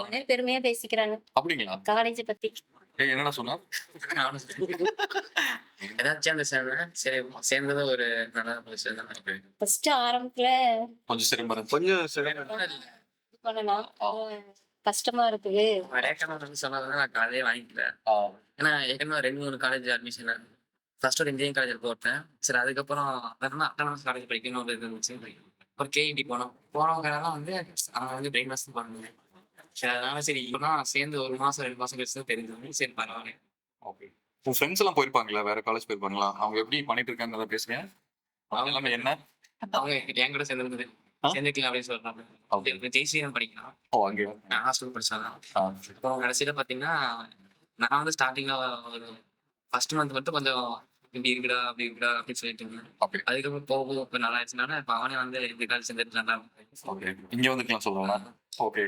அவனே பெருமையா பேசிக்கிறாங்க அப்படிங்களா? காலேஜ் பத்தி. என்னடா சொன்னா? ஏதாச்சும் அந்த சரி சேர்ந்தது ஒரு நல்ல பொசிஷன் தான். ஓகே. ஃபர்ஸ்ட் ஆரம்பத்துல கொஞ்சம் சிரமம் இருந்துச்சு. கொஞ்சம் சரி. இது பண்ணலாம் கஷ்டமா இருக்குது. ரேக்கமெண்ட் வந்து சொன்னதுனால நான் காலேஜே வாங்கிக்கிறேன். ஏன்னா ஏற்கனவே 2-3 காலேஜ் அட்மிஷன் ஃபர்ஸ்ட் ஒரு இன்ஜினியரிங் காலேஜ் போட்டேன். சரி அதுக்கப்புறம் அட்டானமஸ் காலேஜ் படிக்கணும் ஒரு இது இருந்துச்சு. ஒரு கேஇடி போனவங்கலாம் வந்து அவங்க வந்து பிரெயின் வாஷ் பண்ணுங்க. சரி அதனால சரி இப்பதான் சேர்ந்து 1 மாசம் 2 மாசம் கழிச்சு தான் தெரிஞ்சது. சரி பரவாயில்ல. ஓகே. உன் ஃப்ரெண்ட்ஸ் எல்லாம் போயிருப்பாங்களா? வேற காலேஜ் போயிருப்பாங்களா? அவங்க எப்படி பண்ணிட்டு இருக்காங்கறத பேசுங்க. அவங்க எல்லாமே என்ன? அவங்க என் கூட சேர்ந்து சேர்ந்துக்கலாம் அப்படின்னு சொல்றாங்க. ஓகே. ஜெய்ஸ்ரீதான் படிக்கலாம். அங்கே. நான் ஹாஸ்டல் படிச்சாங்க. ஆ. அப்புறம் கடைசியில பாத்தீங்கன்னா நான் வந்து ஸ்டார்டிங்ல ஒரு ஃபர்ஸ்ட் மந்த் மட்டும் கொஞ்சம் இப்படி இருக்குடா அப்படி இருக்குடா அப்படின்னு சொல்லிட்டு இருந்தேன். ஓகே. அதுக்கப்புறம் போக இப்போ நல்லா ஆயிடுச்சுனால இப்போ அவனே வந்து இந்த காலேஜ் சேர்ந்துட்டு நல்லா ஓகே. இங்க வந்துக்கலாம் சொல்றேன். ஓகே.